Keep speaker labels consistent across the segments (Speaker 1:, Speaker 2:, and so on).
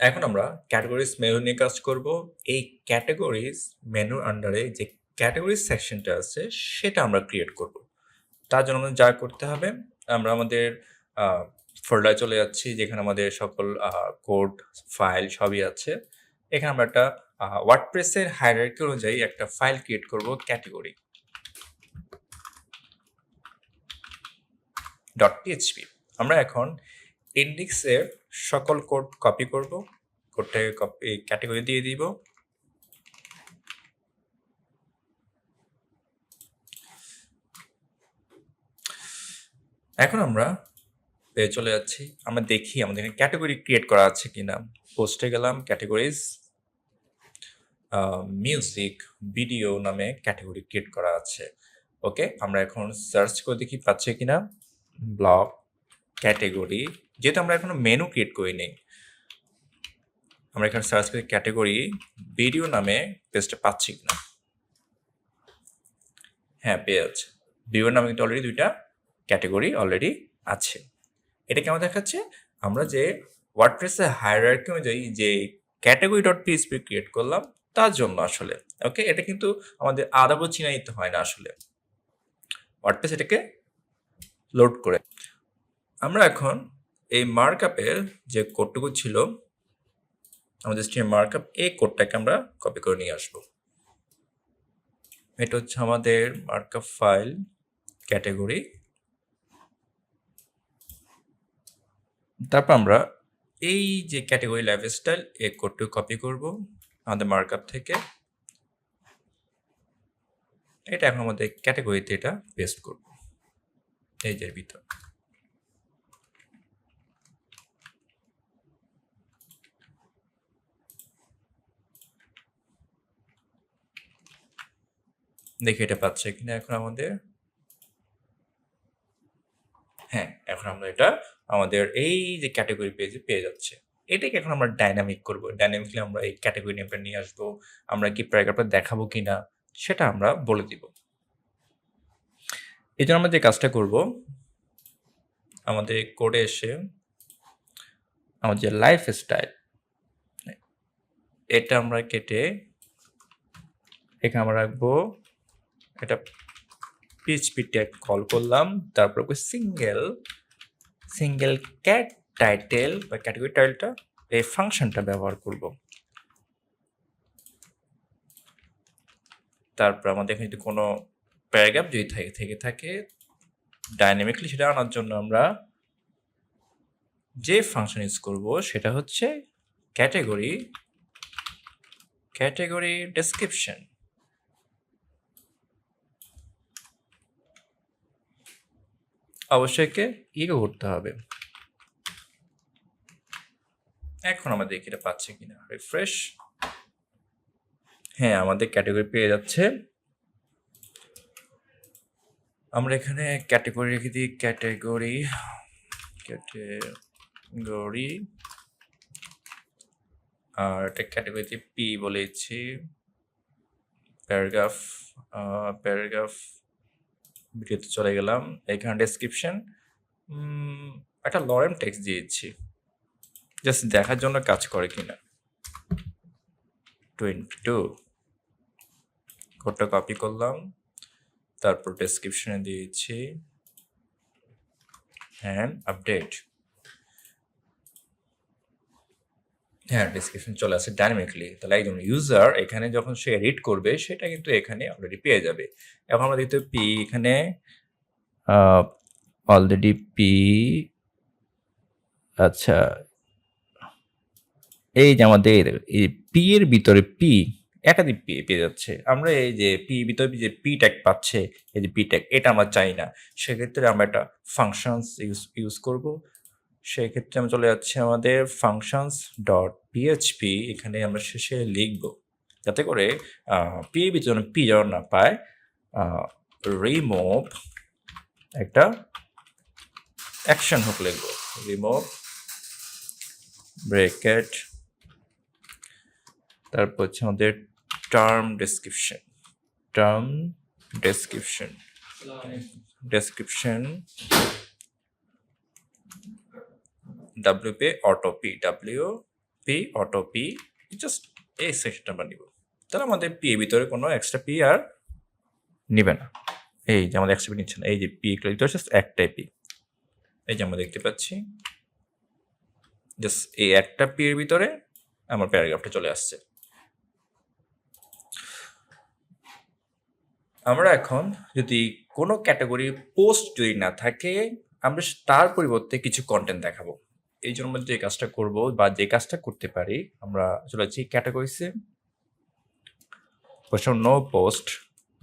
Speaker 1: এখন আমরা categories menu নিয়ে কাজ করব। এই ক্যাটাগরিজ মেনুর আন্ডারে যে ক্যাটাগরিজ সেকশনটা আছে সেটা আমরা ক্রিয়েট করব। তার জন্য আমাদের যা করতে হবে, আমরা আমাদের ফোল্ডারে চলে যাচ্ছি যেখানে আমাদের সকল কোড ফাইল সবই আছে। এখানে আমরা একটা ওয়ার্ডপ্রেসের হায়ারার্কি অনুযায়ী একটা ফাইল ক্রিয়েট করব ক্যাটাগরি .php। আমরা এখন ইন্ডেক্সের সকল কোড কপি করব, কোডটাকে কপি ক্যাটাগরি দিয়ে দিব। এখন আমরা চলে যাচ্ছি, আমরা দেখি আমাদের এখানে ক্যাটাগরি ক্রিয়েট করা আছে কিনা। পোস্টে গেলাম, ক্যাটাগরিজ মিউজিক ভিডিও নামে ক্যাটাগরি ক্রিয়েট করা আছে। ওকে, আমরা এখন সার্চ করে দেখি পাচ্ছে কিনা। ব্লগ ক্যাটাগরি, যেহেতু আমরা এখনো মেনু ক্রিয়েট করি নেই, আমরা এখানে সার্চ করি ক্যাটাগরি ভিডিও নামে পেজটা পাচ্ছি কিনা। হ্যাঁ, পেয়ে যাচ্ছে। ভিডিও নামে কিন্তু অলরেডি দুইটা ক্যাটাগরি অলরেডি আছে। এটা কেমন দেখাচ্ছে? আমরা যে ওয়ার্ডপ্রেসের হায়ারার্কি অনুযায়ী যে ক্যাটাগরি .php ক্রিয়েট করলাম তার জন্য আসলে। ওকে, এটা কিন্তু আমাদের আলাদা চিহ্ন দিতে হয় না আসলে, ওয়ার্ডপ্রেস এটাকে লোড করে। আমরা এখন এই মার্কআপের যে কোডটুকু ছিল আমাদের স্ট্রিম মার্কআপ, এই কোডটাকে আমরা কপি করে নিয়ে আসবো। এটা হচ্ছে আমাদের মার্কআপ ফাইল ক্যাটাগরি। তারপর আমরা এই যে ক্যাটাগরি লাইফস্টাইল এই কোডটুকু কপি করব আমাদের মার্কআপ থেকে। এটা এখন আমাদের ক্যাটাগরিতে এটা পেস্ট করব এই যে ভিতর। দেখি এটা পাচ্ছে কিনা এখন আমাদের। হ্যাঁ, এখন আমরা এটা আমাদের এই যে ক্যাটাগরি পেজে পেয়ে যাচ্ছে। এটাকে এখন আমরা ডাইনামিক করব। ডাইনামিকলি আমরা এই ক্যাটাগরি নেমটা নিয়ে আসবো। আমরা কি প্যারাগ্রাফটা দেখাবো কিনা সেটা আমরা বলে দিব। এই জন্য আমরা যে কাজটা করব, আমাদের কোডে এসে আমাদের যে লাইফস্টাইল এটা আমরা কেটে এখানে আমরা রাখবো। এটা PHP ট্যাগ কল করলাম, তারপর সিঙ্গেল ক্যাট টাইটেল বা ক্যাটাগরি টাইটেলটা এই ফাংশনটা ব্যবহার করব। তারপর আমাদের এখানে যদি কোনো প্যারাগ্রাফ যদি থেকে থাকে ডাইনামিকলি সেটা আনার জন্য আমরা যে ফাংশন ইউজ করব সেটা হচ্ছে ক্যাটাগরি ডেসক্রিপশন। অবশ্যই ইগো করতে হবে। এখন আমরা দেখি এটা পাচ্ছে কিনা। রিফ্রেশ। হ্যাঁ, আমাদের ক্যাটাগরি পেয়ে যাচ্ছে। আমরা এখানে ক্যাটাগরি রেখে দিই, ক্যাটাগরি আর এটা ক্যাটাগরিতে পি বলেছি। প্যারাগ্রাফ ভিডিওতে চলে গেলাম। এখানে ডেসক্রিপশন একটা লরেম টেক্সট দিয়েছি জাস্ট দেখার জন্য কাজ করে কিনা। 22 কোডটা কপি করলাম, তারপর ডেসক্রিপশনে দিয়েছি হ্যাঁ আপডেট। হ্যাঁ, ডেসক্রিপশন চলে আসে ডাইনামিকলি। তাহলে একজন ইউজার এখানে যখন সে রিড করবে সেটা কিন্তু এখানে অলরেডি পেয়ে যাবে। এখন আমরা দেখতে পি এখানে অলরেডি পি। আচ্ছা, এই যে আমাদের এই পি এর ভিতরে পি একাধিক পি পেয়ে যাচ্ছে। আমরা এই যে পি ভিতরে যে পি ট্যাগ পাচ্ছে, এই যে পি ট্যাগ এটা আমরা চাই না। সেক্ষেত্রে আমরা একটা ফাংশনস ইউজ করব। সেক্ষেত্রে আমরা চলে যাচ্ছি আমাদের functions.php। এখানে আমরা শেষে লিখব যাতে করে পি এর ভিতরে পি যেন না পায়। রিমুভ একটা অ্যাকশন হুক লিখব। রিমুভ ব্রেকেট, তারপর হচ্ছে আমাদের term description WP auto PW P auto P just এই সেকশনটা আমরা নিব। তাহলে আমাদের পি এর ভিতরে কোনো এক্সট্রা পি আর নিবে না। এই যে আমাদের এক্সট্রা পি নিচ্ছে না, এই যে পি জাস্ট একটাই পি, এই যে আমরা দেখতে পাচ্ছি জাস্ট এই একটা পি এর ভিতরে আমার প্যারাগ্রাফটা চলে আসছে। আমরা এখন যদি কোনো ক্যাটাগরি পোস্ট যদি না থাকে, আমরা তার পরিবর্তে কিছু কন্টেন্ট দেখাবো। এই জন্য আমরা যে কাজটা করব বা যে কাজটা করতে পারি, আমরা চলে যাচ্ছি ক্যাটাগরিসে, প্রথম নো পোস্ট,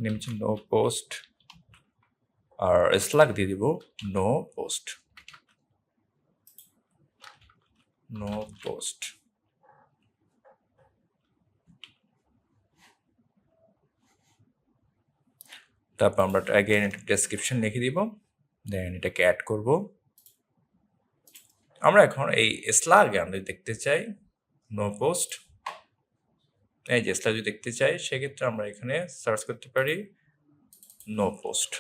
Speaker 1: নেমেছি নো পোস্ট, আর স্ল্যাগ দিয়ে দিব নো পোস্ট, নো পোস্ট। তারপর আমরা অ্যাগেন একটা ডেসক্রিপশন লিখে দিব, দেন এটাকে অ্যাড করব। আমরা এখন এই স্ল্যাগে আমরা দেখতে চাই নো পোস্ট, এই যে স্ল্যাগ যদি দেখতে চাই সেক্ষেত্রে আমরা এখানে সার্চ করতে পারি নো পোস্ট।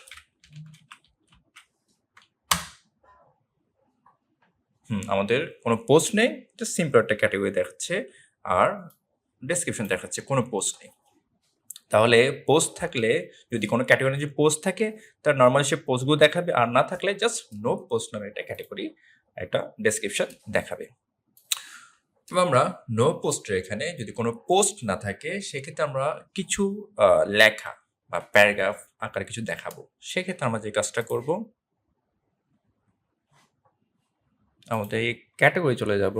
Speaker 1: আমাদের কোনো পোস্ট নেই, জাস্ট সিম্পল একটা ক্যাটাগরি দেখাচ্ছে আর ডেসক্রিপশন দেখাচ্ছে, কোনো পোস্ট নেই। তাহলে পোস্ট থাকলে যদি কোনো ক্যাটাগরি যদি পোস্ট থাকে তার নর্মালি সে পোস্টগুলো দেখাবে, আর না থাকলে জাস্ট নো পোস্ট নামে একটা ক্যাটাগরি একটা ডেসক্রিপশন দেখাবে। তবে আমরা নো পোস্টের এখানে যদি কোনো পোস্ট না থাকে সেক্ষেত্রে আমরা কিছু লেখা বা প্যারাগ্রাফ আকারে কিছু দেখাবো। সেক্ষেত্রে আমরা যে কাজটা করব, আমাদের এই ক্যাটাগরি চলে যাব,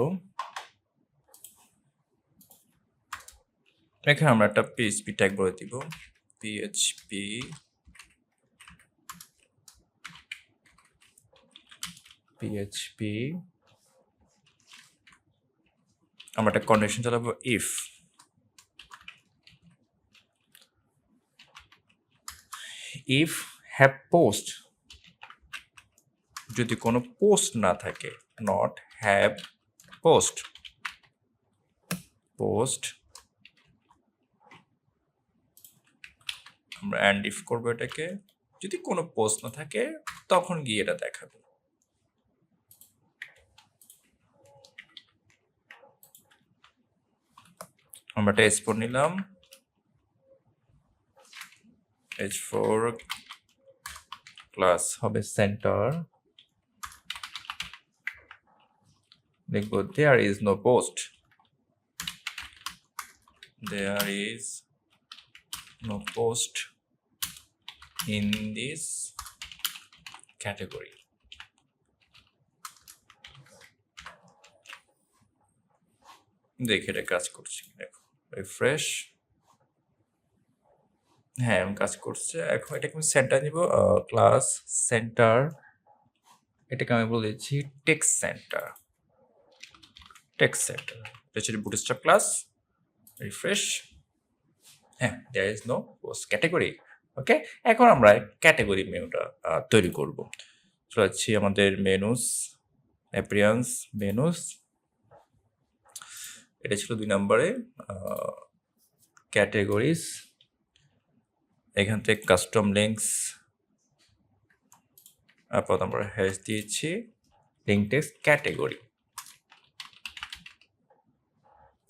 Speaker 1: এখানে আমরা একটা পিএইচপি ট্যাগ বলে দিব, পিএইচপি আমরা একটা কন্ডিশন চালাবো ইফ হ্যাভ পোস্ট, যদি কোনো পোস্ট না থাকে, নট হ্যাভ পোস্ট, আমরা অ্যান্ড ইফ করবো এটাকে, যদি কোনো পোস্ট না থাকে তখন গিয়ে এটা দেখাবো। আমরা একটা S4 নিলাম, H4 ক্লাস হবে সেন্টার, দেখবো there is no post, there is no post in this category. দেখে এটা কাজ করছে, দেখো রিফ্রেশ, হ্যাঁ এমন কাজ করছে। এখন এটাকে আমি সেন্টার নিব, ক্লাস সেন্টার, এটাকে আমি বলেছি টেক্সট সেন্টার, এটা হচ্ছে বুটস্ট্র্যাপ ক্লাস, রিফ্রেশ, হ্যাঁ there is no post category. Okay, এখন আমরা ক্যাটাগরি মেনুটা তৈরি করব। চলে যাচ্ছি আমাদের মেনুস, অ্যাপিয়ারেন্স, মেনুস, এটা ছিল 2 নম্বরে, ক্যাটাগরিজ, এখান থেকে কাস্টম লিঙ্কস, তারপর আমরা হ্যাশ দিয়েছি link text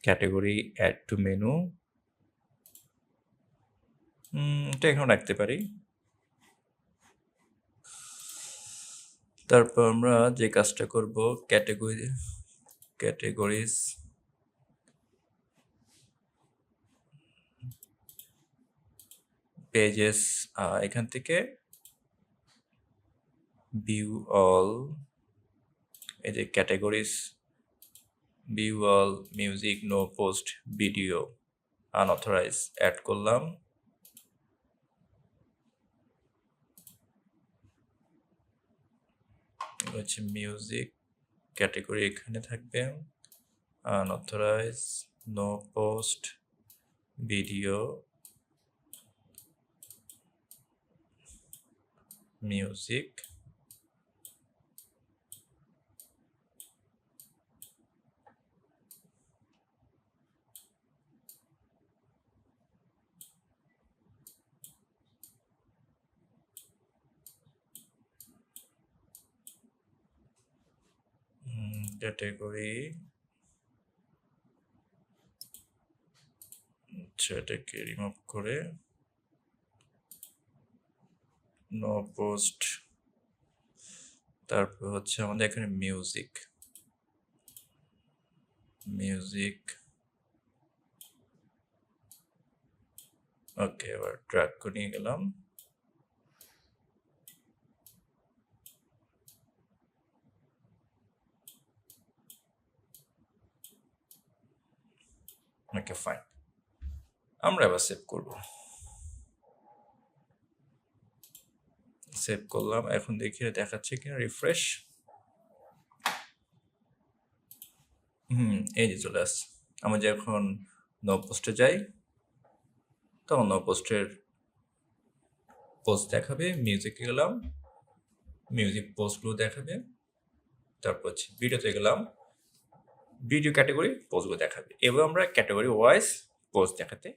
Speaker 1: category add to menu, এটা এখানে রাখতে পারি। তারপর আমরা যে কাজটা করব, ক্যাটাগরিজ, পেজেস, এখান থেকে ভিউ অল, এই যে categories, view all, music, no post, video, unauthorise add করলাম। হচ্ছে মিউজিক ক্যাটাগরি এখানে থাকবে, unauthorise, no post, video, music, category আচ্ছা, এটাকে রিমুভ করে নো পোস্ট, তারপর হচ্ছে আমাদের এখানে মিউজিক ওকে, এবার ড্র্যাগ করে নিয়ে গেলাম। ওকে, ফাইন। আমরা এবার সেভ করব। সেভ করলাম, এখন দেখি দেখাচ্ছে কিনা, রিফ্রেশ। এই যে চলে আসছে। আমরা যখন নো পোস্টে যাই তখন নো পোস্টের পোস্ট দেখাবে, মিউজিকে গেলাম মিউজিক পোস্টগুলো দেখাবে, তারপর হচ্ছে ভিডিওতে গেলাম ভিডিও ক্যাটাগরি পোস্টগুলো দেখাবে। এবার আমরা ক্যাটাগরি ওয়াইজ পোস্ট দেখাতে